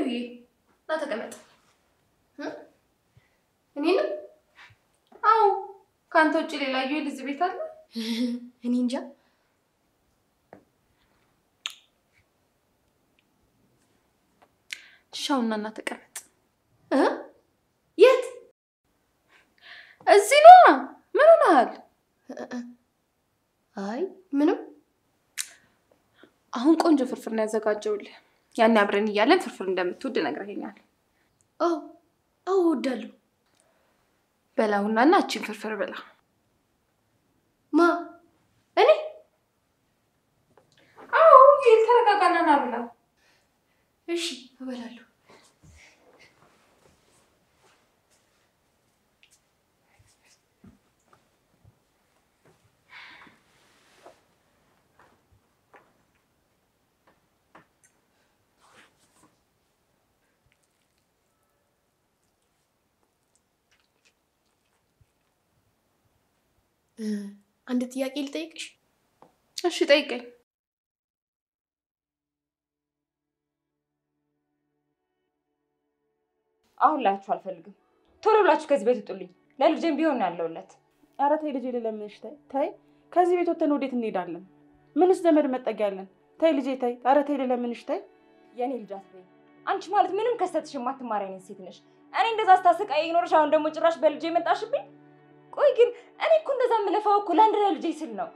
ይሄ ና ተቀመጥ እኔን አው ካንተ ውጪ ሌላ ይል እዚህ ቤት አለ እኔ እንጃ ሻውና ተቀመጥ የት እዚህ ነው ምን ሆነሃል አይ ምንም አሁን ቆንጆ ፍርፍር ነው ያዘጋጀውልህ ያን አብረን ይያለን ፍርፍር እንደምትወድ ነግረኸኛል አው ወዳለሁ በላውና እቺን ፍርፍር በላ ማ እኔ አው ይልተረጋጋና ብላ እሺ እበላለሁ አንድ ጥያቄ ልጠይቅሽ እሺ ጠይቀኝ አሁን ላችሁ አልፈልግም ቶሎ ብላችሁ ከዚህ ቤት ውጡልኝ ለልጄም ቢሆን ያለውለት ኧረ ተይ ልጄ ለለምንሽ ተይ ከዚህ ቤት ወተን ወዴት እንሄዳለን ምንስ ዘመድ መጠጊያለን ተይ ልጄ ተይ ኧረ ተይ ለለምንሽ ተይ የኔ ልጅ አትበይ አንቺ ማለት ምንም ከስተትሽ የማትማረኝ ሴት ነሽ እኔ እንደዛ አስተስቃይ ይኖርሽ አሁን ደግሞ ጭራሽ በልጄ መጣሽብኝ ቆይ ግን እኔ እኮ እንደዛ ምለፋው እኮ ለአንድ ልጄ ስል ነው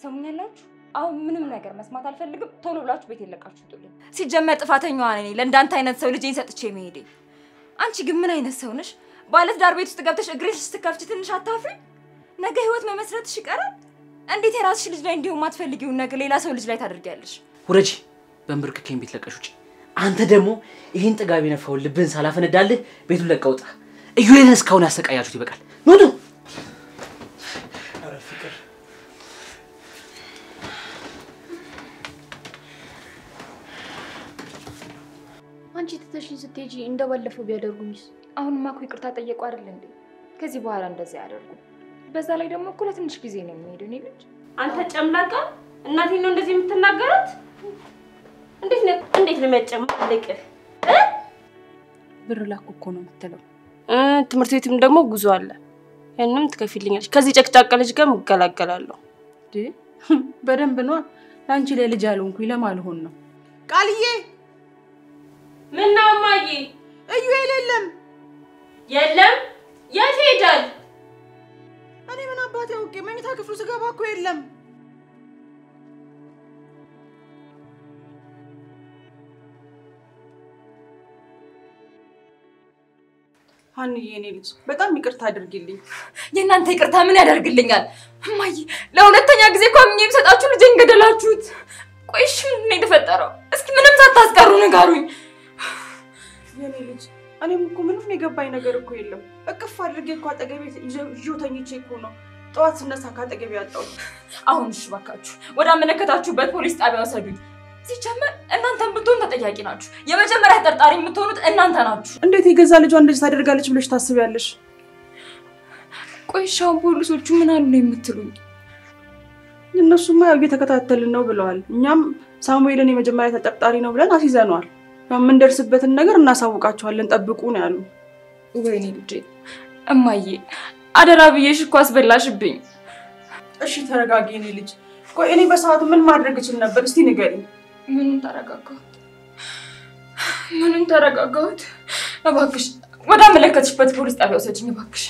ሰሙኛላችሁ አሁን ምንም ነገር መስማት አልፈልግም ቶሎ ብላችሁ ቤት ይለቃችሁ ጥሉኝ ሲጀመር ጥፋተኛዋ ነኝ ለእንዳንተ አይነት ሰው ልጄን ሰጥቼ መሄዴ አንቺ ግን ምን አይነት ሰው ነሽ ባለት ዳር ቤት ውስጥ ገብተሽ እግሬሽ ስትከፍቺ ትንሽ አታፍሪ ነገ ህይወት መመስረትሽ ይቀራል እንዴት የራስሽ ልጅ ላይ እንዲሁ ማትፈልጊው ነገር ሌላ ሰው ልጅ ላይ ታደርጊያለሽ ወረጂ በእንብርክኬን ቤት ለቀሽውጪ አንተ ደግሞ ይሄን ጥጋብ የነፋው ልብን ሳላፈነዳልህ ቤቱን ለቀውጣ እዩዬን እስካሁን ያሰቃያችሁት ይበቃል ኑኑ አረ ፍቅር አንቺ ተተሽኝ ስትሄጂ እንደባለፈው ቢያደርጉኝስ አሁንማ እኮ ይቅርታ ጠየቁ አይደል እንዴ ከዚህ በኋላ እንደዚህ ያደርጉ በዛ ላይ ደግሞ እኮ ለትንሽ ጊዜ ነው የሚሄደው እኔ ልጅ አንተ ጨምላቃ እናቴ ነው እንደዚህ የምትናገራት እንዴት ለመጨማለቅ ብር ላኩ እኮ ነው የምትለው ትምህርት ቤትም ደግሞ ጉዞ አለ ያንንም ትከፊልኛለሽ ከዚህ ጨቅጫቃ ልጅ ጋር መገላገላለሁ በደንብ ነው ላንቺ ለልጅ አልሆንኩኝ ለማልሆን ነው ቃልዬ ምን ነው ማዬ እዩ የለም የት ሄዳል እኔ ምን አባቴ አውቄ መኝታ ክፍሉ ስገባ እኮ የለም ሀንዬ የኔ ልጅ በጣም ይቅርታ አድርጊልኝ የእናንተ ይቅርታ ምን ያደርግልኛል ማዬ ለሁለተኛ ጊዜ ቆምኝ የምሰጣችሁ ልጄን ገደላችሁት ቆይሽ ምን የተፈጠረው እስኪ ምንም ሳታስቀሩ ንገሩኝ የኔ ልጅ እኔም እኮ ምንም የገባኝ ነገር እኮ የለም እቅፍ አድርጌ እኮ አጠገቤ ይዤው ተኝቼ እኮ ነው ጠዋት ስነሳ ካጠገቤ ያጣሁት አሁን እሺ ባካችሁ ወደ አመለከታችሁበት ፖሊስ ጣቢያ ወሰዱኝ ሲጀመር እናንተም ብትሆን ተጠያቂ ናችሁ የመጀመሪያ ተጠርጣሪ የምትሆኑት እናንተ ናችሁ እንዴት የገዛ ልጇ እንደዚህ ታደርጋለች ብለሽ ታስቢያለሽ ቆይሻው ፖሊሶቹ ምን አሉ ነው የምትሉኝ እነሱማ ያው እየተከታተልን ነው ብለዋል እኛም ሳሙኤልን የመጀመሪያ ተጠርጣሪ ነው ብለን አስይዘነዋል ምን ደርስበትን ነገር እናሳውቃቸዋለን ጠብቁ ነው ያሉ ወይኔ ልጄ እማዬ አደራ ብዬሽ እኮ አስበላሽብኝ እሺ ተረጋጊ የኔ ልጅ ቆይ እኔ በሰዓቱ ምን ማድረግ እችል ነበር እስቲ ንገሪኝ ምንም ተረጋጋሁት እባክሽ ወደ አመለከትሽበት ፖሊስ ጣቢያ ወሰጂኝ እባክሽ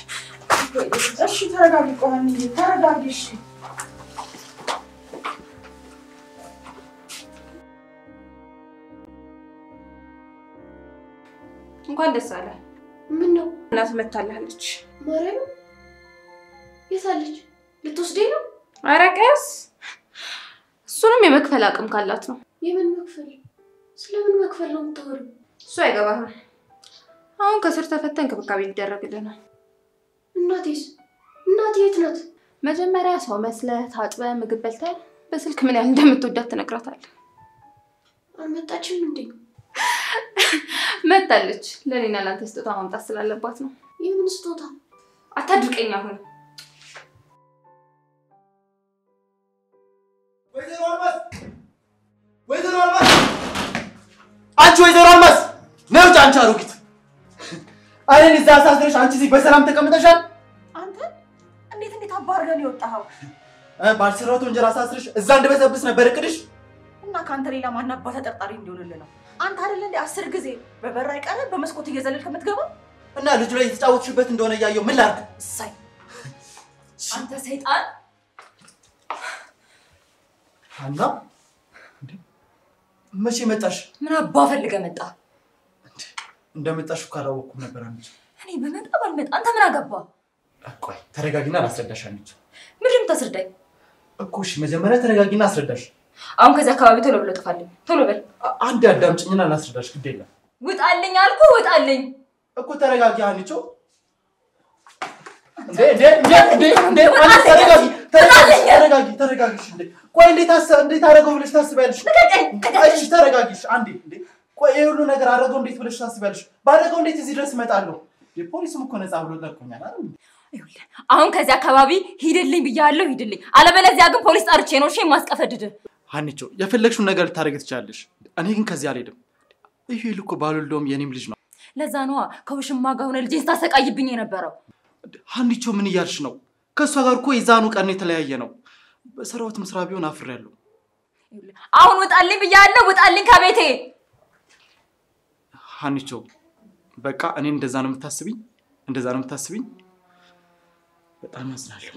እሺ ተረጋጊ ቆይ ተረጋጊ እሺ እንኳን ደስ አለ ምን ነው እናት መታለች ማርያም የሳለች ልትወስደኝ ነው አረቀስ እሱንም የመክፈል አቅም ካላት ነው የምን መክፈል ስለምን መክፈል ነው የምታወሪው እሱ አይገባህም አሁን ከስር ተፈተን ክብካቤ ሊደረግልናል እናቴ የት ናት መጀመሪያ ሰው መስለህ ታጥበህ ምግብ በልተህ በስልክ ምን ያህል እንደምትወዳት ትነግራታለህ አልመጣችም እንዴ መጣለች ለኔና ላንተ ስጦታ ማምጣት ስላለባት ነው የምን ስጦታ አታድርቀኝ አሁን ወይዘሮ አልማዝ አንቺ አሮጊት አይኔን እዛ አሳስረሽ አንቺ እዚህ በሰላም ተቀምጠሻል አንተ እንዴት አባርገን ይወጣው ባልሰራሁት ወንጀል አሳስረሽ እዛ እንደበሰብስ ነበር እቅድሽ እና ካንተ ሌላ ማን አባ ተጠርጣሪ እንዲሆንልህ ነው አንተ አይደል እንዴ 10 ጊዜ በበር አይቀር በመስኮት እየዘለልክ የምትገባው እና ልጁ ላይ የተጫወትሽበት እንደሆነ ያየው ምን ላድርግ እሳይ አንተ ሰይጣን አና መቼ መጣሽ ምን አባ ፈልገ መጣ እንደመጣሽ ካላወቅኩ ነበር አንቺ እኔ በመጣ ባልመጣ አንተ ምን አገባ ቆይ ተረጋጊና አስረዳሽ አንቺ ምንም ታስረዳኝ እኮ እሺ መጀመሪያ ተረጋጊና አስረዳሽ አሁን ከዛ አካባቢ ቶሎ ብሎ ጥፋልኝ ቶሎ በል አንድ አዳምጪኝና ላስረዳሽ ግድ የለም ውጣልኝ አልኩ ውጣልኝ እኮ ተረጋጊ አንቺ እንዴ ተረጋጊ እንዴ ቆይ እንዴት አደረገው ብለሽ ታስቢያለሽ እሺ ተረጋጊሽ አንዴ እንዴ ቆይ ይሄ ሁሉ ነገር አደረገው እንዴት ብለሽ ታስቢያለሽ ባደረገው እንዴት እዚህ ድረስ እመጣለሁ ፖሊስም እኮ ነፃ ብሎ ለቆኛል አይደል አሁን ከዚህ አካባቢ ሂድልኝ ብያለሁ ሂድልኝ አለበለዚያ ግን ፖሊስ ጠርቼ ነው እሺ ማስቀፈድድ አንቺ የፈለግሽውን ነገር ልታረግ ትችላለሽ እኔ ግን ከዚህ አልሄድም ይሄ ልኮ ባልወልደውም የኔም ልጅ ነው ለዛ ነው ከውሽማ ጋር ሆነ ልጄን ታሰቃይብኝ የነበረው አንቺ ምን እያልሽ ነው ከሷ ጋር እኮ የዛኑ ቀን የተለያየ ነው በሰራውትም ስራ ቢሆን አፍሬያለሁ አሁን ውጣልኝ ብያለሁ ውጣልኝ ከቤቴ አንቺ በቃ እኔ እንደዛ ነው የምታስቢኝ በጣም አዝናለሁ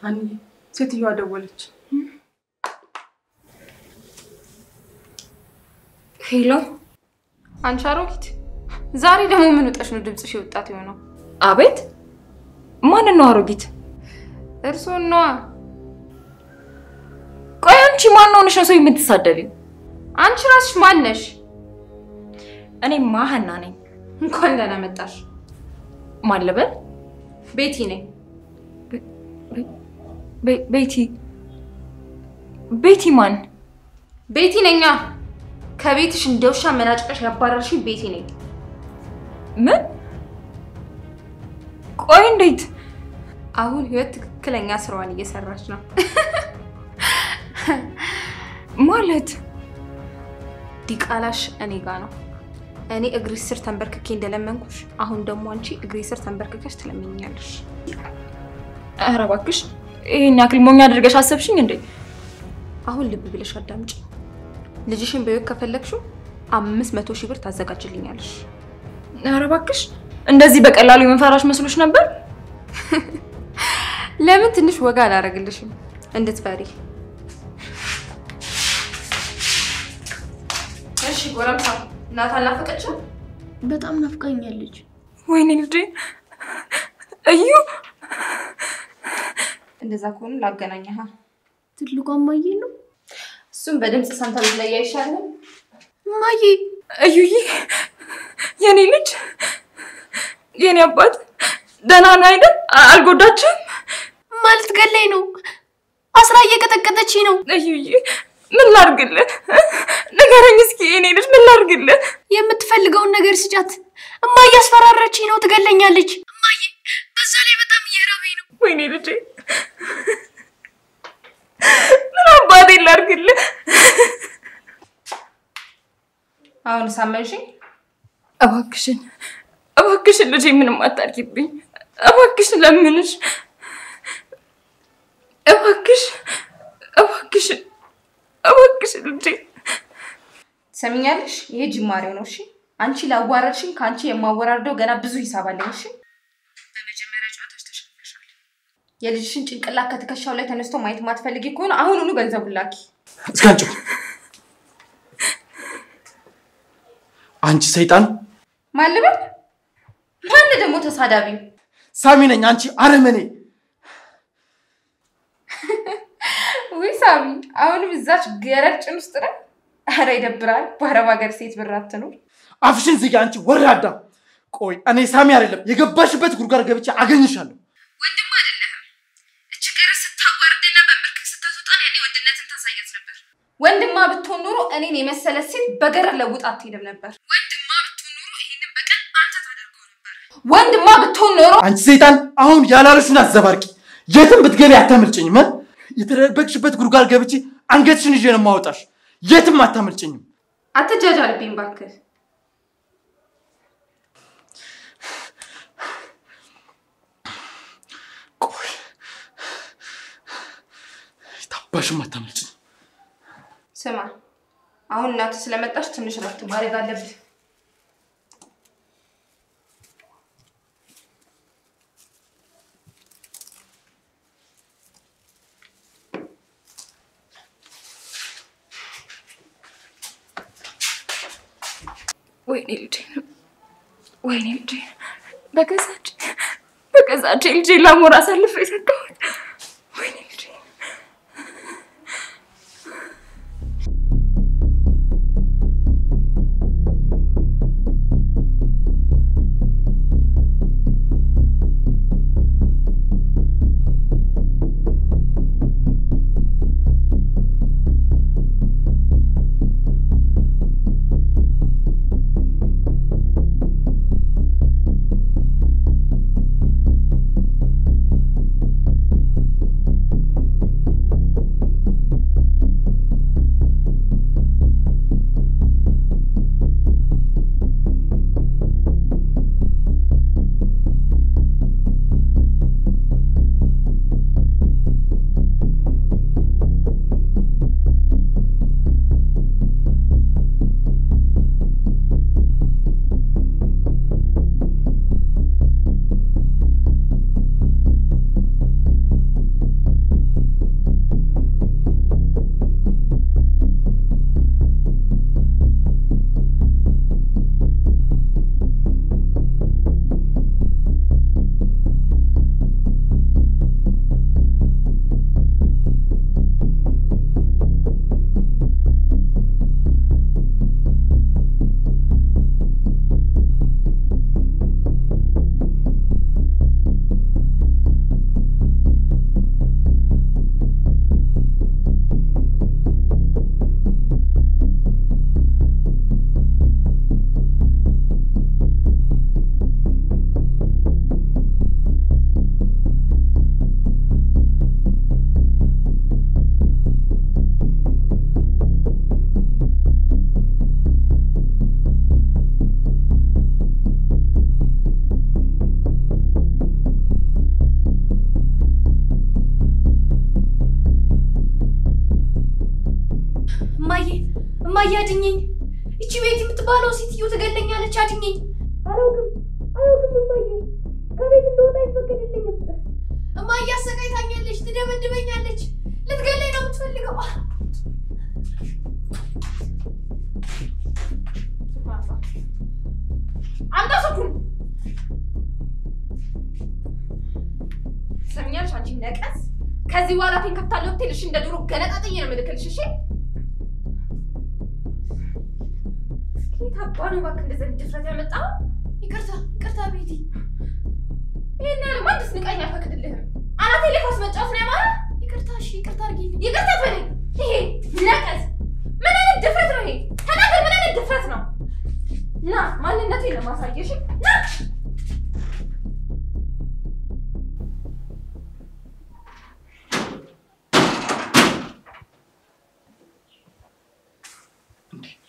አንዴ ሴትዮዋ ደወለች ሄሎ አንቺ አሮጊት ዛሬ ደግሞ ምን ወጣሽ ነው ድምጽሽ ይወጣት ይሆነው አቤት ማን ነው አሮጊት እርሶን ነው ቆይ አንቺ ማን ነው ነሽ ሰው የምትሳደቢው አንቺ ራስሽ ማን ነሽ እኔ ማህና ነኝ እንኳን ደህና መጣሽ ማለበል ቤቲ ነኝ ቤቲ ማን ቤቲ ነኛ ከቤትሽ እንደውሻ መናጭቀሽ ያባረርሽኝ ቤቲ ነኝ ምን ቆይ እንዴት አሁን ህይወት ትክክለኛ ስራዋን እየሰራች ነው ማለት ዲቃላሽ እኔ ጋር ነው እኔ እግሪ ስር ተንበርክኬ እንደለመንኩሽ አሁን ደግሞ አንቺ እግሪ ስር ተንበርክከሽ ትለምኛለሽ ኧረ እባክሽ ይሄን ያክል ሞኛ አድርገሽ አሰብሽኝ እንዴ አሁን ልብ ብለሽ አዳምጪ ልጅሽን በህይወት ከፈለግሽው 500 ሺህ ብር ታዘጋጅልኛለሽ ኧረ እባክሽ እንደዚህ በቀላሉ የመፈራሽ መስሎሽ ነበር ለምን ትንሽ ወጋ አላረግልሽም እንድትፈሪ እሺ ጎረምሳ እናት አላፈቀችም በጣም ናፍቃኛለች ወይኔ ልጄ እዩ እንደዛ ከሆነ ላገናኛህ ትልቋ ማዬ ነው እሱም በድምጽ ሰንተር ላይ ያይሻል ማዬ እዩዬ የኔ ልጅ የኔ አባት ደህና ነው አይደል አልጎዳችም ማለት ገለይ ነው አስራ እየቀጠቀጠች ነው እዩዬ ምን ላድርግልህ ንገረኝ እስኪ የኔ ልጅ ምን ላድርግልህ የምትፈልገውን ነገር ስጫት እማዬ አስፈራራች ነው ትገለኛለች እማዬ በዛ ላይ በጣም እየራበኝ ነው ወይኔ ልጄ ምን አባቴ ላድርግልህ አሁን ሳመንሽኝ እባክሽን ልጄ ምንም አታርጊብኝ እባክሽ ለምንሽ እባክሽ ልጄ ሰሚኛለሽ ይሄ ጅማሬው ነው እሺ አንቺ ላዋራሽኝ ካንቺ የማወራርደው ገና ብዙ ሂሳብ አለኝ እሺ በመጀመሪያ ጨዋታሽ ተሸንፈሻል የልጅሽን ጭንቅላት ከተከሻው ላይ ተነስቶ ማየት ማትፈልጊ ከሆነ አሁኑኑ ገንዘቡን ላኪ እስካንቺ አንቺ ሰይጣን ማለበል ማን ደግሞ ተሳዳቢ ሳሚ ነኝ አንቺ አረመኔ ወይ ሳሚ አሁንም እዛች ገረጭን ውስጥ ነው አረ ይደብራል ባረባ ሀገር ሴት ብራት ነው አፍሽን ዝጊ አንቺ ወራዳ ቆይ እኔ ሳሚ አይደለም የገባሽበት ጉርጓር ገብቼ አገኝሻለሁ ወንድም አይደለም እቺ ገረ ስታዋርደና በምርክ ስታስወጣን ያኔ ወንድነትን ታሳያት ነበር ወንድማ ብትሆን ኖሮ እኔን የመሰለ ሴት በገረ ለውጣ አትሄድም ነበር ወንድማ ብትሆን ኖሮ ይሄንን በቀን አንተ ታደርገው ነበር ወንድማ ብትሆን ኖሮ አንቺ ሰይጣን አሁን ያላልሽውን አዘባርቂ የትም ብትገቢ አታመልጭኝም የተደበቅሽበት ጉርጓር ገብቼ አንገትሽን ይዤ ነው የማወጣሽ። የትም አታመልጭኝም። አትጃጃልብኝ እባክህ። ቆይ ታባሽም አታመልጭኝ። ስማ አሁን እናትህ ስለመጣች ትንሽ ረፍት ማድረግ አለብህ። ወይኔ ልጄ በገዛች ልጄ ላሞራ አሳልፌ ሰጠሁት። ወይኔ ልጄ እማዬ አድኝኝ። እቺ ቤት የምትባለው ሴትዮ ትገለኛለች። አድኝኝ። አላውቅም እማዬ። ከቤት እንደወጣ አይፈቀድልኝም። እማዬ አሰቃይታኛለች፣ ትደበድበኛለች፣ ልትገለኝ ነው የምትፈልገው። አንተ ሰኩን ሰምኛለሽ አንቺ ነቀስ። ከዚህ በኋላ ፊን ከፍታለሁ ብትልሽ እንደ ድሮ ገነጣጥዬ ነው የምልክልሽ። እሺ ታባኑ ባክ እንደዚህ ድፍረት ያመጣው። ይቅርታ ቤቲ። ይሄን ያለ ማንስ ንቀኛ ፈቅድልህም አናቴ ላይ ካስመጫት ነው ያማረ። ይቅርታ አድርጊልኝ። ይቅርታ በለኝ። ይሄ ነቀስ ምን አይነት ድፍረት ነው ይሄ? ተናገር፣ ምን አይነት ድፍረት ነው? ና ማንነቴን ለማሳየሽ ና።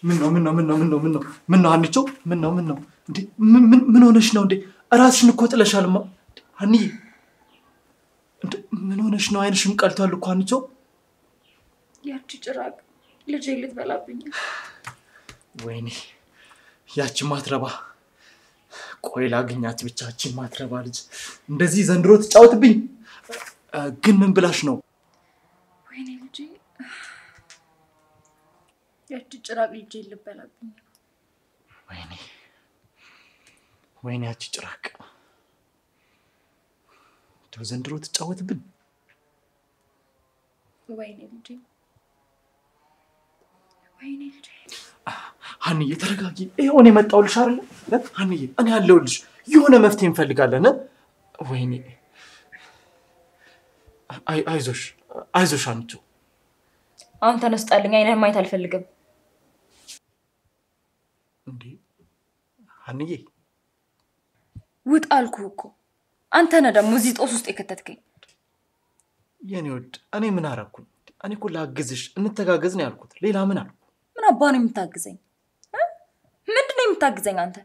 ምን ነው አንቺ? ምን ነው እንዴ? ምን ሆነሽ ነው እንዴ? ራስሽን እኮ ጥለሻልማ አንዬ። እንዴ ምን ሆነሽ ነው? አይንሽም ቀልቷል እኮ አንቺ። ያቺ ጭራቅ ልጄ ልትበላብኝ። ወይኔ ያቺ ማትረባ። ቆይ ላግኛት ብቻችን ማትረባ ልጅ እንደዚህ ዘንድሮ ትጫወትብኝ። ግን ምን ብላሽ ነው? ወይኔ ልጄ ያቺ ጭራቅ ልጄ ልትበላብኝ። ወይኔ ያቺ ጭራቅ ዘንድሮ ትጫወትብን። ወይኔ ልጄ ሀንዬ ተረጋጊ። ይሄው እኔ መጣሁልሽ አይደል? ሀንዬ እኔ ያለሁልሽ። የሆነ መፍትሄ እንፈልጋለን። ወይኔ አይዞሽ አንቺ። አሁን ተነስጣልኝ። አይነህ ማየት አልፈልግም። እንዴ ሀንዬ ውጥ አልኩህ እኮ። አንተ ነህ ደግሞ እዚህ ጦስ ውስጥ የከተትከኝ። የኔ ወድ እኔ ምን አደረኩኝ? እኔ እኮ ላግዝሽ እንተጋገዝ ነው ያልኩት። ሌላ ምን አልኩ? ምን አባ ነው የምታግዘኝ? ምንድነው የምታግዘኝ አንተ?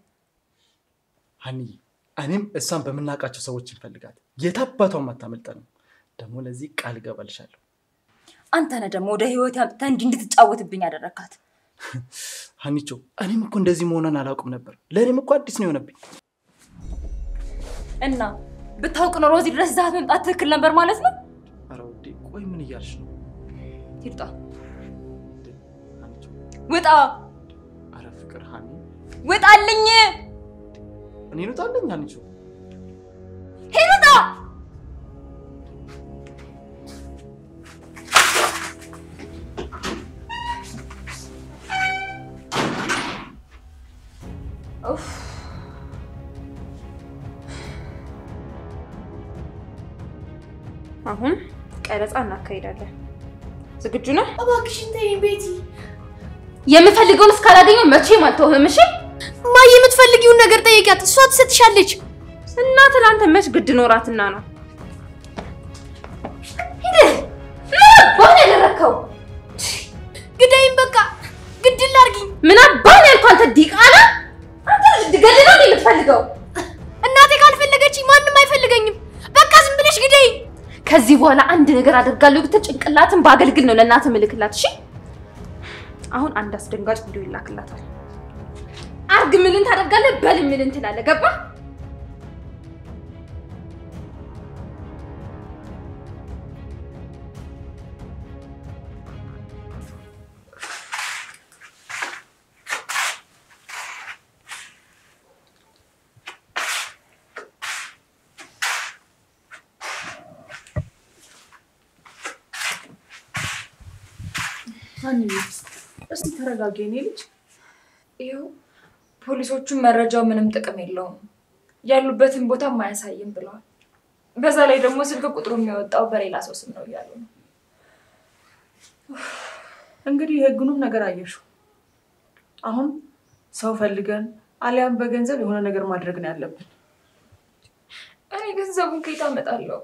ሀኒዬ እኔም እሷን በመናቃቸው ሰዎች እንፈልጋት። የታባቷን ማታመልጠን ደግሞ ለዚህ ቃል ገባልሻለሁ። አንተ ነህ ደግሞ ወደ ህይወት ያምጥተህ እንድትጫወትብኝ ያደረካት። ሀኒቾ እኔም እኮ እንደዚህ መሆኗን አላውቅም ነበር። ለኔም እኮ አዲስ ነው የሆነብኝ። እና ብታውቅ ኖሮ እዚህ ድረስ ዛት መምጣት ትክክል ነበር ማለት ነው? ኧረ ውዴ ቆይ ምን እያልሽ ነው? ትርጣ ሀኒቾ ውጣ። ኧረ ፍቅር ሀኒ ውጣልኝ። እኔ ልውጣልኝ ሀኒቾ? ሄዳ ኡፍ አሁን ቀረጻ እናካሂዳለን። ዝግጁ ነህ? እባክሽን ተይኝ ቤቲ። የምፈልገውን እስካላገኘው መቼም አልተውህም። እሺ እማዬ የምትፈልጊውን ነገር ጠይቂያት፣ እሷ ትሰጥሻለች። እና ትላንት መች ግድ ኖራትና ነው? ሂድ። ምን ያደረከው? ግዳይም በቃ ግድል አድርጊኝ። ምን አባን ያልኩ አንተ ዲቃላ? አንተ ልትገድል ነው የምትፈልገው? እናቴ ካልፈለገችኝ ማንም አይፈልገኝም። በቃ ዝም ብለሽ ግዳይ። ከዚህ በኋላ አንድ ነገር አደርጋለሁ ብትል ጭንቅላትን ባገልግል ነው ለእናትህ ምልክላት። እሺ አሁን አንድ አስደንጋጭ ቪዲዮ ይላክላታል። አርግ ምልን ታደርጋለህ፣ በል ምልን ትላለህ። ገባ? ሀኒ እስቲ ተረጋጊ የኔ ልጅ። ይኸው ፖሊሶቹ መረጃው ምንም ጥቅም የለውም ያሉበትን ቦታ ማያሳይም ብለዋል። በዛ ላይ ደግሞ ስልክ ቁጥሩ የሚወጣው በሌላ ሰው ስም ነው እያሉ ነው። እንግዲህ የህጉንም ነገር አየሽው። አሁን ሰው ፈልገን አሊያም በገንዘብ የሆነ ነገር ማድረግ ነው ያለብን። እኔ ገንዘቡን ከየት አመጣለሁ?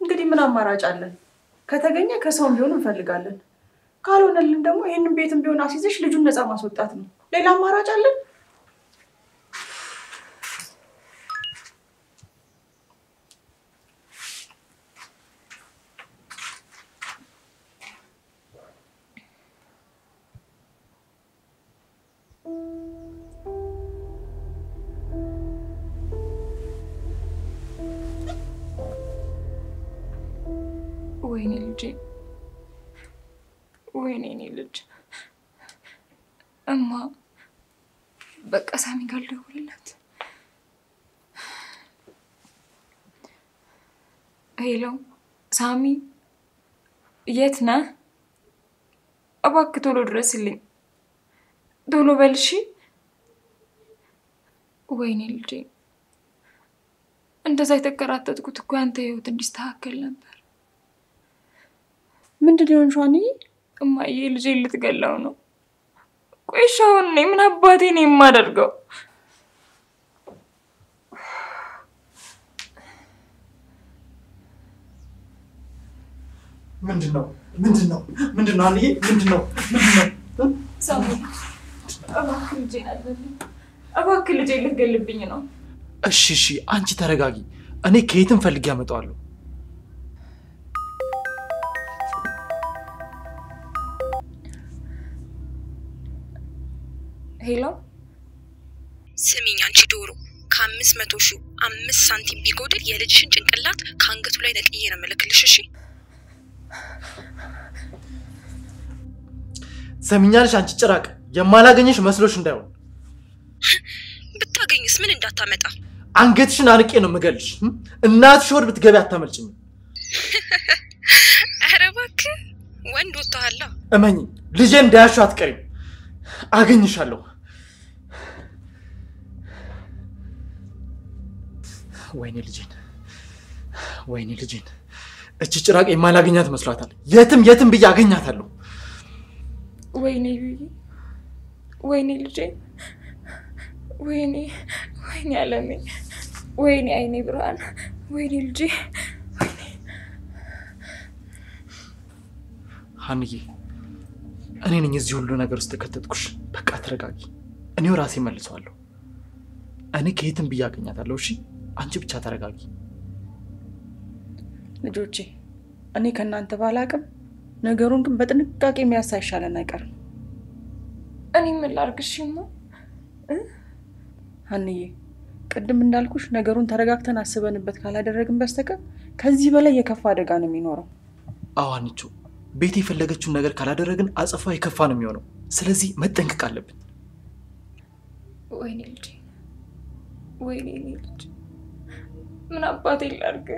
እንግዲህ ምን አማራጭ አለን? ከተገኘ ከሰውም ቢሆን እንፈልጋለን። ካልሆነልን ደግሞ ይሄንን ቤትም ቢሆን አስይዘሽ ልጁን ነፃ ማስወጣት ነው። ሌላ አማራጭ አለን? ወይኔ ልጄ፣ ወይኔ እኔ ልጅ። እማ በቃ ሳሚ ጋር ልደውልለት። ሄሎ ሳሚ፣ የት ነህ? እባክህ ቶሎ ድረስልኝ፣ ቶሎ በል እሺ። ወይኔ ልጄ፣ እንደዛ የተከራተትኩት እኮ ያንተ ህይወት እንዲስተካከል ነበር። ምንድን ነው ሻኒ? እማዬ ልጄ ልትገላው ነው። ቆይ አሁን እኔ ምን አባቴ ነው የማደርገው? ምንድነው አንዬ? ምንድነው? ሳሚ እባክህ ልጄን አድርግልኝ። እባክህ ልጄ ልትገልብኝ ነው። እሺ አንቺ ተረጋጊ። እኔ ከየትም ፈልጌ አመጣዋለሁ። ሄሎ ስሚኝ አንቺ ዶሮ፣ ከ500 ሺህ 5 ሳንቲም ቢጎድል የልጅሽን ጭንቅላት ከአንገቱ ላይ ነቅዬ ነው የምልክልሽ። እሺ ሰሚኛልሽ? አንቺ ጭራቅ፣ የማላገኘሽ መስሎሽ እንዳይሆን። ብታገኝስ ምን እንዳታመጣ? አንገትሽን አንቄ ነው የምገልሽ። እናትሽ ወድ ብትገቢ አታመልጭኝ። ኧረ እባክህ ወንድ ወጥተሃላ። እመኝ፣ ልጄን እንዳያሹ አትቀሪም። አገኝሻለሁ። ወይኔ ልጄን እቺ ጭራቅ የማላገኛት መስሏታል። የትም ብዬ አገኛታለሁ። ወይኔ ልጄ፣ ወይኔ አለሜ፣ ወይኔ አይኔ ብርሃን፣ ወይኔ ልጄ፣ ሀንዬ እኔ ነኝ እዚህ ሁሉ ነገር ውስጥ ከተትኩሽ። በቃ ተረጋጊ። እኔው ራሴ መልሰዋለሁ። እኔ ከየትም ብዬ አገኛታለሁ። እሺ አንቺ ብቻ ተረጋጊ። ልጆቼ እኔ ከእናንተ ባላቅም ነገሩን ግን በጥንቃቄ የሚያሳይ ይሻለን አይቀርም። እኔ ምን ላድርግሽማ? ሀንዬ ቅድም እንዳልኩሽ ነገሩን ተረጋግተን አስበንበት ካላደረግን በስተቀር ከዚህ በላይ የከፋ አደጋ ነው የሚኖረው። አዎ አንቺ ቤት የፈለገችውን ነገር ካላደረግን አጽፋ የከፋ ነው የሚሆነው። ስለዚህ መጠንቀቅ አለብን። ወይኔ ልጅ ወይኔ ልጅ ምን አባቴ ላድርግ?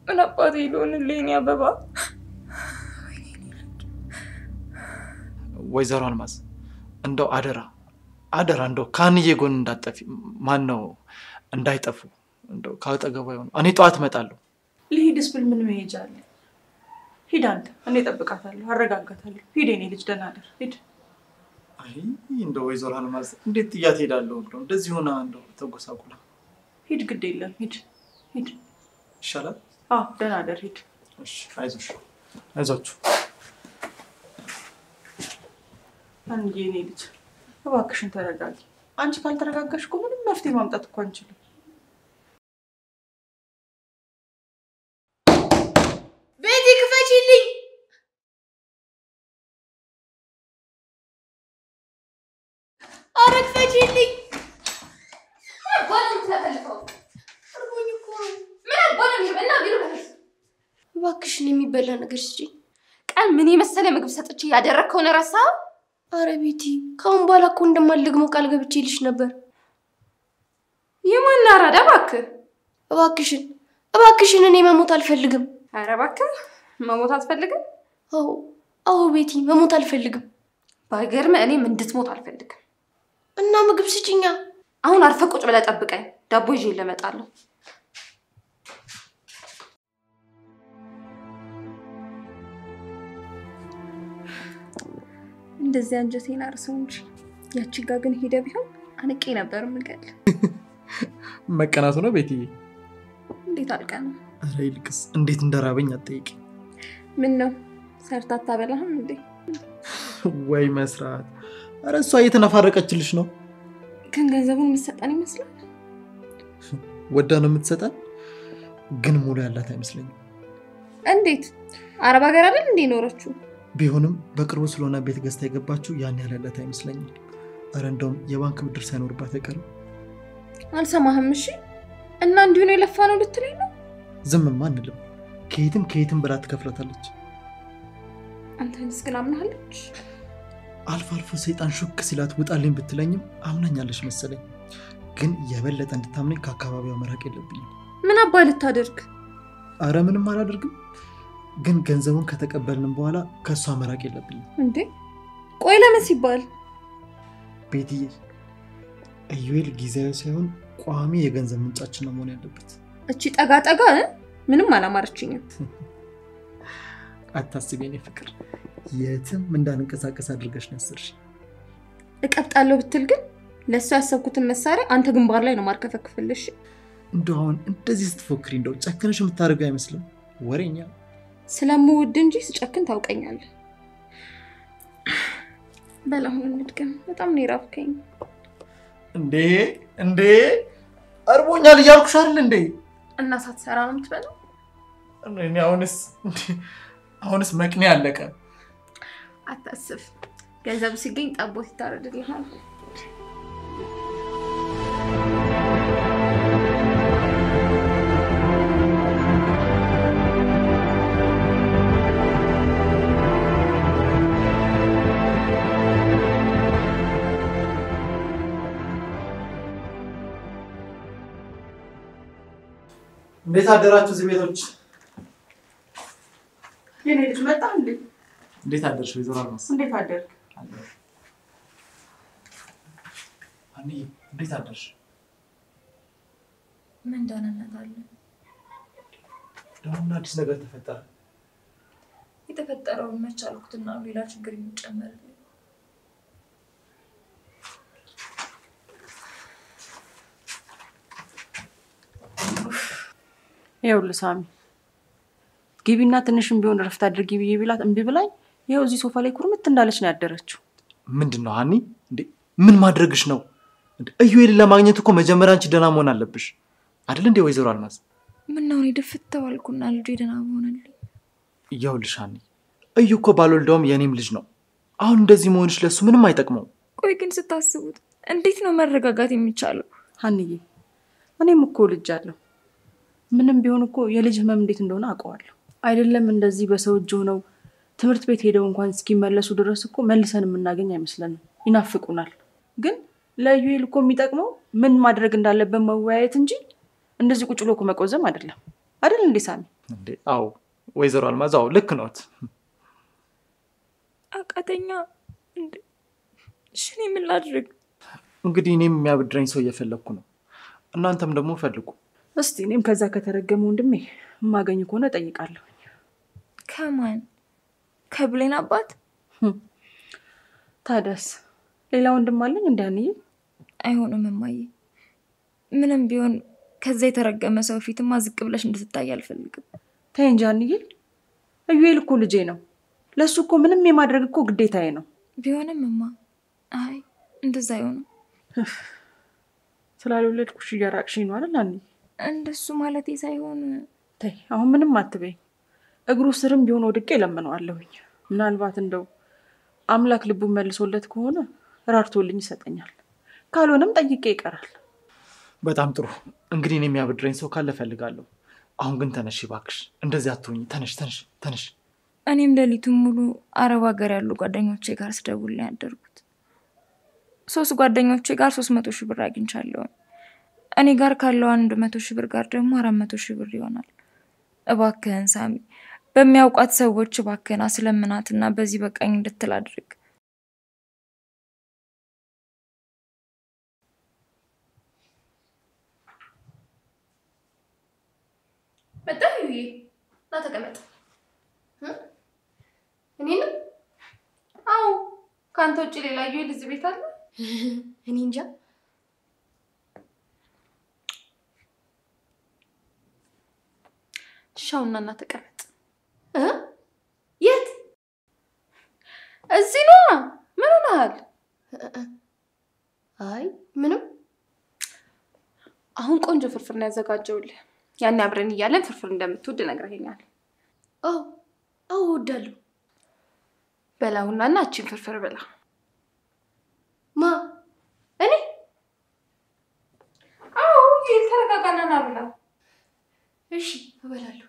ምን አባቴ ልሆንልኝ? አበባ ወይዘሮ አልማዝ እንደው አደራ እንደው ከሀንዬ ጎን እንዳትጠፊ። ማን ነው እንዳይጠፉ እንደው ካጠገቧ ይሆን። እኔ ጠዋት እመጣለሁ። ልሂድስ ብል ምን መሄጃ አለ? ሂድ አንተ፣ እኔ እጠብቃታለሁ፣ አረጋጋታለሁ። ሂድ የኔ ልጅ ደህና አደር። ሂድ። አይ እንደው ወይዘሮ አልማዝ እንዴት ጥያት ሄዳለሁ? እንደዚህ ሆና እንደው ተጎሳቁላ። ሂድ ግድ የለም ሂድ ይሻላል። አዎ ደህና አደር ሂድ። እሺ አይዞችሁ። አንዴ የኔ ልጅ እባክሽን ተረጋጊ። አንቺ ካልተረጋጋሽ እኮ ምንም መፍትሄ ማምጣት እኮ አንችልም። ቤቲ ክፈቺልኝ። ኧረ ክፈቺልኝ። እባክሽን የሚበላ ነገር ስጪኝ። ቀን ምን የመሰለ ምግብ ሰጥቼ ያደረከውን ረሳው? አረ ቤቲ ካሁን በኋላ እኮ እንደማልደግመው ቃል ገብቼልሽ ነበር። የማን አራዳ? እባክሽን እኔ መሞት አልፈልግም። አረ እባክህ መሞት አትፈልግም? አዎ ቤቲ መሞት አልፈልግም። ባይገርም እኔም እንድትሞት አልፈልግም። እና ምግብ ስጪኛ። አሁን አርፈህ ቁጭ ብለህ ጠብቀኝ። ዳቦ ይዤ ልመጣለሁ። እንደዚህ አንጀቴን አርሰው እንጂ ያቺ ጋ ግን ሄደ ቢሆን አንቄ ነበር ምንገል። መቀናቱ ነው ቤትዬ። እንዴት አልቀና? አረ ይልቅስ እንዴት እንደራበኝ አትጠይቂ። ምን ነው ሰርታ አታበላህም እንዴ? ወይ መስራት። አረ እሷ እየተነፋረቀችልሽ ነው። ግን ገንዘቡን የምትሰጠን ይመስላል። ወዳ ነው የምትሰጠን፣ ግን ሙሉ ያላት አይመስለኝም። እንዴት? አረብ ሀገር አይደል እንዴ ኖረችው? ቢሆንም በቅርቡ ስለሆነ ቤት ገዝታ የገባችው ያን ያላት አይመስለኝም። አረ እንደውም የባንክ ብድር ሳይኖርባት አይቀርም። አልሰማህም? እሺ እና እንዲሁ ነው የለፋ ነው ልትለኝ ነው? ዝምማ አንልም። ከየትም ብላ ትከፍላታለች። አንተንስ ግን አምናለች? አልፎ ሰይጣን ሹክ ሲላት ውጣልኝ ብትለኝም አምናኛለች መሰለኝ። ግን የበለጠ እንድታምነኝ ከአካባቢው መራቅ የለብኝም። ምን አባ ልታደርግ? አረ ምንም አላደርግም። ግን ገንዘቡን ከተቀበልን በኋላ ከሷ መራቅ የለብኝም። እንዴ ቆይ ለምን ሲባል? ቤትዬ ኢዩኤል ጊዜያዊ ሳይሆን ቋሚ የገንዘብ ምንጫችን ነው መሆን ያለበት። እቺ ጠጋ ምንም አላማረችኝም። አታስቢ የኔ ፍቅር፣ የትም እንዳንንቀሳቀስ አድርገሽ ነው ያሰርሽ። እቀብጣለሁ ብትል ግን ለሱ ያሰብኩትን መሳሪያ አንተ ግንባር ላይ ነው ማርከፈክፍልሽ። እንደው አሁን እንደዚህ ስትፎክሪ እንደው ጨክነሽ የምታደርገው አይመስልም? ወሬኛ። ስለምወድ እንጂ ስጨክን ታውቀኛለህ። በላሁን እንድገም። በጣም ነው የራብከኝ። እንዴ አርቦኛል እያልኩሽ አይደል እንዴ? እና ሳትሰራ ነው የምትበላው? እኔ አሁንስ መቅኔ አለቀ። አታስብ፣ ገንዘብ ሲገኝ ጠቦት ይታረድልሃል። እንዴት አደራችሁ እዚህ ቤቶች? የኔ ልጅ መጣ እንዴ? እንዴት አደርሽ ወይዘሮ አልማዝ? እንዴት አደርክ? አኒ እንዴት አደርሽ? ምን ደህንነት አለ? ደግሞ አዲስ ነገር ተፈጠረ። የተፈጠረው መቻልኩትና ሌላ ችግር የሚጨመር ይኸውልህ ሳሚ፣ ግቢና ትንሽም ቢሆን ረፍት አድርጊ ብዬ ቢላት እምቢ ብላኝ ይሄው እዚህ ሶፋ ላይ ኩርምት እንዳለች ነው ያደረችው። ምንድነው ሀኒ እንዴ ምን ማድረግሽ ነው? እዩኤልን ለማግኘት እኮ መጀመሪያ አንቺ ደህና መሆን አለብሽ አይደል እንዴ ወይዘሮ አልማዝ? ምን ነው ድፍት ተባልኩና ልጅ ደህና መሆንልኝ። ይኸውልሽ ሀኒ እዩ እኮ ባልወልደውም የኔም ልጅ ነው። አሁን እንደዚህ መሆንሽ ለሱ ምንም አይጠቅመው። ቆይ ግን ስታስቡት እንዴት ነው መረጋጋት የሚቻለው? ሀኒዬ እኔም እኮ ልጅ አለው። ምንም ቢሆን እኮ የልጅ ህመም እንዴት እንደሆነ አውቀዋለሁ። አይደለም እንደዚህ በሰው እጅ ሆነው ትምህርት ቤት ሄደው እንኳን እስኪመለሱ ድረስ እኮ መልሰን የምናገኝ አይመስለንም። ይናፍቁናል። ግን ለዩኤል እኮ የሚጠቅመው ምን ማድረግ እንዳለበት መወያየት እንጂ እንደዚህ ቁጭ ብሎ እኮ መቆዘም አይደለም። አይደል እንዴ ሳሚ? እንዴ አዎ ወይዘሮ አልማዝ አዎ ልክ ነዎት። አቃተኛ እንዴ እሺ ምን ላድርግ? እንግዲህ እኔም የሚያብድረኝ ሰው እየፈለኩ ነው። እናንተም ደግሞ ፈልጉ። እስቲ እኔም ከዛ ከተረገመው ወንድሜ ማገኝ ከሆነ ጠይቃለሁ። ከማን? ከብሌን አባት? ታደስ ሌላ ወንድም አለኝ እንዴ አንዬ? አይሆንም እማዬ። ምንም ቢሆን ከዛ የተረገመ ሰው ፊትማ ዝቅ ብለሽ እንድትታይ አልፈልግም። ተይ እንጂ አንዬ። እዩኤል እኮ ልጄ ነው። ለሱ እኮ ምንም የማድረግ እኮ ግዴታዬ ነው። ቢሆንም እማ አይ እንደዛ አይሆንም። ስላልወለድኩሽ እያራቅሽኝ ነው አይደል አንዬ? እንደሱ ማለቴ ሳይሆን ተይ አሁን ምንም አትበይ። እግሩ ስርም ቢሆን ወድቄ ለምነዋለሁኝ። ምናልባት እንደው አምላክ ልቡን መልሶለት ከሆነ ራርቶልኝ ይሰጠኛል። ካልሆነም ጠይቄ ይቀራል። በጣም ጥሩ። እንግዲህ እኔም የሚያብድረኝ ሰው ካለ ፈልጋለሁ። አሁን ግን ተነሽ እባክሽ። እንደዚህ አትሁኝ። ተነሽ። እኔም ሌሊቱን ሙሉ አረብ ሀገር ያሉ ጓደኞቼ ጋር ስደውል ነው ያደርኩት። 3 ጓደኞቼ ጋር 300,000 ብር አግኝቻለሁ። እኔ ጋር ካለው 100,000 ብር ጋር ደግሞ 400,000 ብር ይሆናል። እባክህን ሳሚ በሚያውቃት ሰዎች እባክህን አስለምናትና በዚህ በቃኝ እንድትል አድርግ። በጣም ና ተቀመጥ። እኔን? አዎ ካንተ ውጭ ሌላ ዩኤል እዚህ ቤት አለ? እኔ እንጃ። ሻውና ተቀመጥ። የት? እዚህ ነው። ምን ሆነሃል? አይ ምንም። አሁን ቆንጆ ፍርፍር ነው ያዘጋጀውልህ። ያን አብረን እያለን ፍርፍር እንደምትወድ ነግረኸኛል። አዎ እወዳለሁ። በላውና እቺን ፍርፍር በላ። ማ? እኔ? አዎ ተረጋጋና ብላ። እሺ እበላለሁ።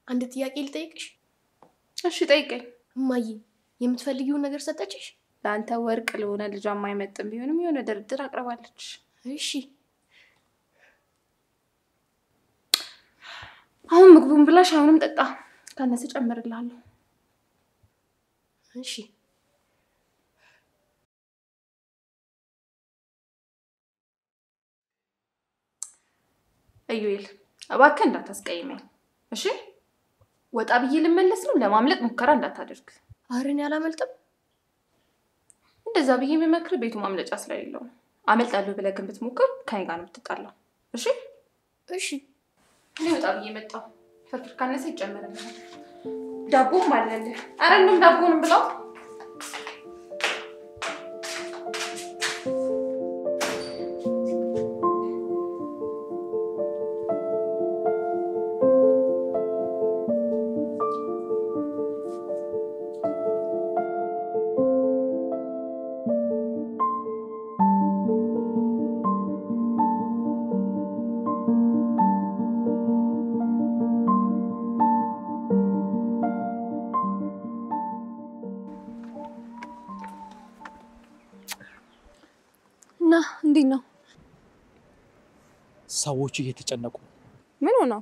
አንድ ጥያቄ ልጠይቅሽ? እሺ ጠይቀኝ። እማዬ የምትፈልጊውን ነገር ሰጠችሽ? ለአንተ ወርቅ ለሆነ ልጅ የማይመጥን ቢሆንም የሆነ ድርድር አቅርባለች። እሺ አሁን ምግቡን ብላሽ፣ አሁንም ጠጣ። ካነሰ ጨምርልሃለሁ። እሺ እዩኤል እባክህ እንዳታስቀይመኝ እሺ? ወጣ ብዬ ልመለስ ነው። ለማምለጥ ሙከራ እንዳታደርግ። አረን ያላመልጥም። እንደዛ ብዬ የምመክር ቤቱ ማምለጫ ስለሌለው ነው። አመልጣለሁ ብለህ ግን ብትሞክር ከኔ ጋር ነው የምትጣላው። እሺ? እኔ ወጣ ብዬ መጣሁ። ፍርፍር ካነሰ ይጨመርልሃል። ዳቦም አለልህ። ኧረ እንደውም ዳቦንም ብለው። እንዴት ነው? ሰዎቹ እየተጨነቁ ነው። ምን ሆነው?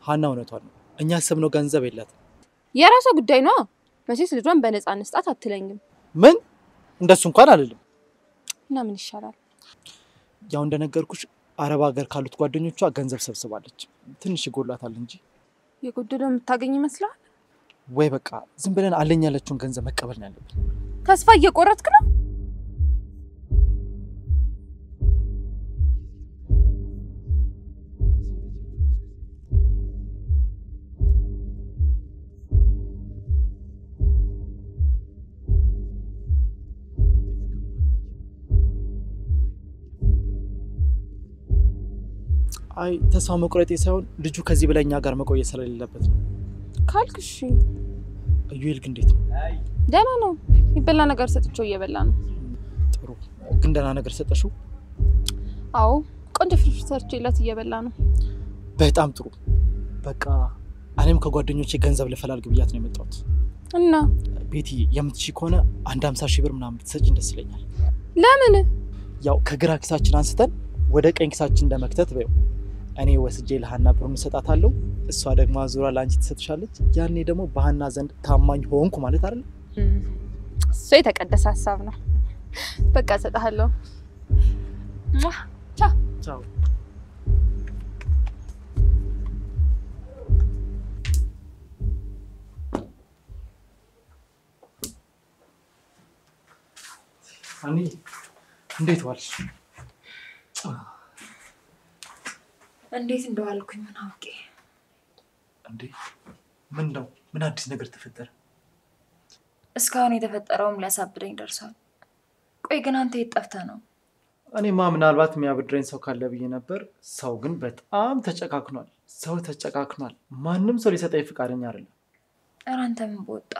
ሀና እውነቷን ነው። እኛ ያሰብነው ገንዘብ የላትም። የራሷ ጉዳይ ነው። መቼስ ልጇን በነፃ እንስጣት አትለኝም። ምን? እንደሱ እንኳን አልልም። እና ምን ይሻላል? ያው እንደነገርኩሽ አረብ ሀገር ካሉት ጓደኞቿ ገንዘብ ሰብስባለች። ትንሽ ይጎላታል እንጂ የጎደለው የምታገኝ ይመስላል። ወይ በቃ ዝም ብለን አለኝ ያለችውን ገንዘብ መቀበል ነው ያለብን። ተስፋ እየቆረጥክ ነው? አይ ተስፋ መቁረጤ ሳይሆን ልጁ ከዚህ በላይ እኛ ጋር መቆየት ስለሌለበት ነው። ካልክ እሺ። እዩኤል ግን እንዴት ነው? ደህና ነው። ይበላ ነገር ሰጥቼው እየበላ ነው። ጥሩ። ግን ደህና ነገር ሰጠሽው? አዎ ቆንጆ ፍርፍር ሰርቼለት እየበላ ነው። በጣም ጥሩ። በቃ እኔም ከጓደኞቼ ገንዘብ ልፈላልግ ብያት ነው የመጣሁት። እና ቤቲ የምትሺ ከሆነ 50,000 ብር ምናምን ብትሰጪኝ ደስ ይለኛል። ለምን? ያው ከግራ ኪሳችን አንስተን ወደ ቀኝ ኪሳችን እንደመክተት በይው። እኔ ወስጄ ለሃና ብሩን እሰጣታለሁ፣ እሷ ደግሞ አዙራ ለአንቺ ትሰጥሻለች። ያኔ ደግሞ በሃና ዘንድ ታማኝ ሆንኩ ማለት አይደል? እሱ የተቀደሰ ሀሳብ ነው። በቃ እሰጥሃለሁ። ቻው ቻው። ሃኒ እንዴት ዋልሽ? እንዴት እንደዋልኩኝ ምን አውቄ? እንዴ ምን ነው? ምን አዲስ ነገር ተፈጠረ? እስካሁን የተፈጠረውም ሊያሳብደኝ ደርሷል። ቆይ ግን አንተ የት ጠፍተህ ነው? እኔማ ምናልባት የሚያበድረኝ ሰው ካለ ብዬ ነበር። ሰው ግን በጣም ተጨካክኗል። ሰው ተጨካክኗል። ማንም ሰው ሊሰጠኝ ፍቃደኛ አይደለም። ኧረ አንተ ምን በወጣ?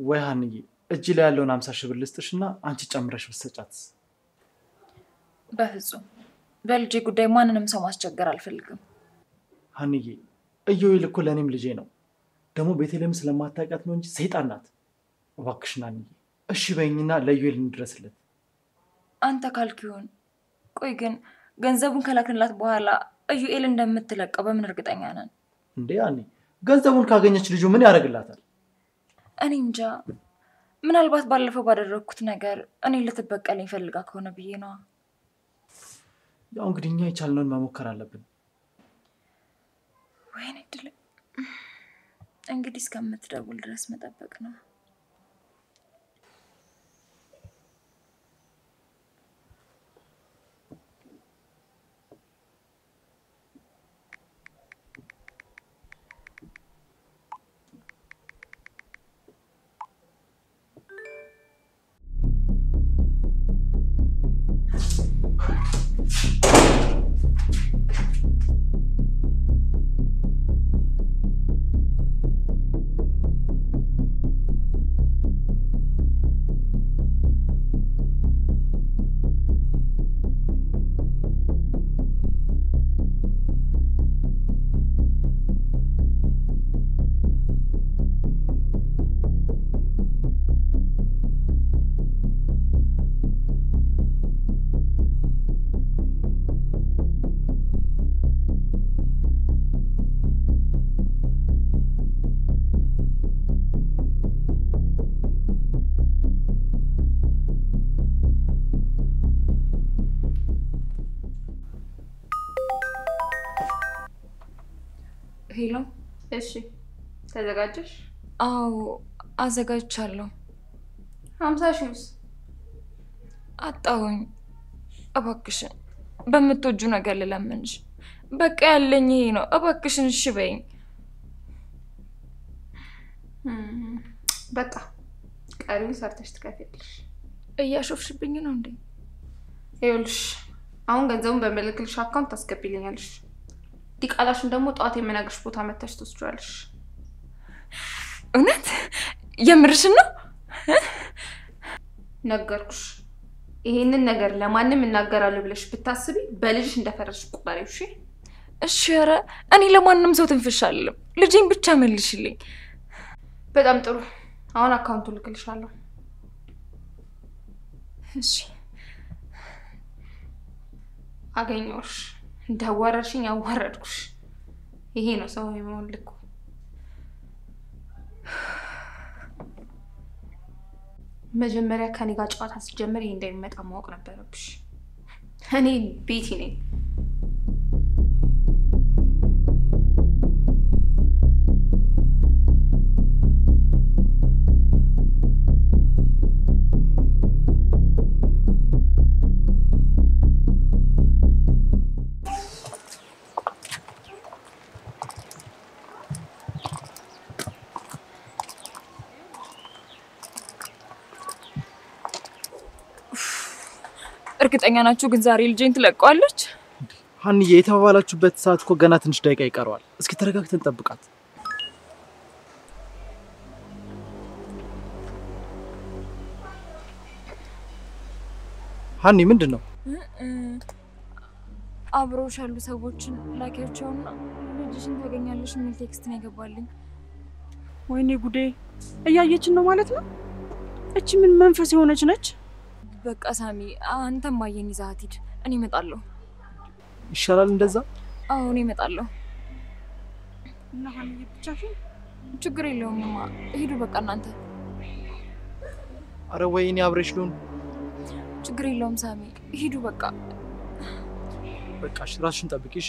ወይ ሃንዬ እጅ ላይ ያለውን 50,000 ብር ልስጥሽና አንቺ ጨምረሽ ብትሰጫት። በፍጹም በልጄ ጉዳይ ማንንም ሰው ማስቸገር አልፈልግም። ሃንዬ እዩኤል እኮ ለእኔም ልጄ ነው። ደግሞ ቤተልሔም ስለማታውቂያት ነው እንጂ ሰይጣን ናት። እባክሽን ሃንዬ እሺ በይኝና ለዩኤል እንድረስለት። አንተ ካልክ ይሁን። ቆይ ግን ገንዘቡን ከላክንላት በኋላ እዩኤል እንደምትለቀው በምን እርግጠኛ ነን? እንዴ ሃኒ ገንዘቡን ካገኘች ልጁ ምን ያደርግላታል? እኔ እንጃ። ምናልባት ባለፈው ባደረኩት ነገር እኔ ልትበቀለኝ ፈልጋ ከሆነ ብዬ ነው። ያው እንግዲህ እኛ የቻልነውን መሞከር አለብን። ወይኔ ድል። እንግዲህ እስከምትደውል ድረስ መጠበቅ ነው። ሄሎ። እሺ ተዘጋጀሽ? አዎ አዘጋጅቻለሁ። 50,000 አጣሁኝ። እባክሽን በምትወጁ ነገር ልለምንሽ። በቃ ያለኝ ይሄ ነው። እባክሽን እሺ በይኝ። በቃ ቀሪውን ሰርተሽ ትከፍያለሽ። እያሾፍሽብኝ ነው እንዴ? ይኸውልሽ አሁን ገንዘቡን በመልክልሽ አካውንት ታስገቢልኛለሽ። ዲቃላሽን ደግሞ ጧት የምነግርሽ ቦታ መተሽ ትወስጂዋለሽ። እውነት የምርሽን ነው? ነገርኩሽ። ይሄንን ነገር ለማንም እናገራለሁ ብለሽ ብታስቢ በልጅሽ እንደፈረድሽ ቁጠሪው። እሺ እሺ። ኧረ እኔ ለማንም ሰው ትንፍሽ አልልም። ልጄን ብቻ መልሽልኝ። በጣም ጥሩ። አሁን አካውንቱን ልክልሻለሁ። እሺ። አገኘሁሽ። እንዳዋረድሽኝ አዋረድኩሽ። ይሄ ነው ሰው የመሆን ልኩ። መጀመሪያ ከኔ ጋር ጨዋታ ስትጀምር ይሄ እንደሚመጣ ማወቅ ነበረብሽ። እኔ ቤቲ ነኝ። እርግጠኛ ናችሁ ግን ዛሬ ልጄን ትለቀዋለች? ሀኒዬ የተባባላችሁበት ሰዓት እኮ ገና ትንሽ ደቂቃ ይቀረዋል። እስኪ ተረጋግተን ጠብቃት። ሀኒ ምንድነው? አብሮሽ ያሉ ሰዎችን ላኪያቸውና ልጅሽን ታገኛለሽ የሚል ቴክስት ነው የገባልኝ። ወይኔ ጉዴ! እያየችን ነው ማለት ነው። እቺ ምን መንፈስ የሆነች ነች? በቃ ሳሚ አንተም ማየን ይዛት ሂድ። እኔ እመጣለሁ። ይሻላል እንደዛ? አዎ እኔ እመጣለሁ። እና ሀኒዬ ብቻሽን? ችግር የለውምማ። ሂዱ በቃ እናንተ። አረ ወይኔ አብረሽ ልሁን። ችግር የለውም ሳሚ ሂዱ በቃ። በቃ ራስሽን ጠብቂሽ።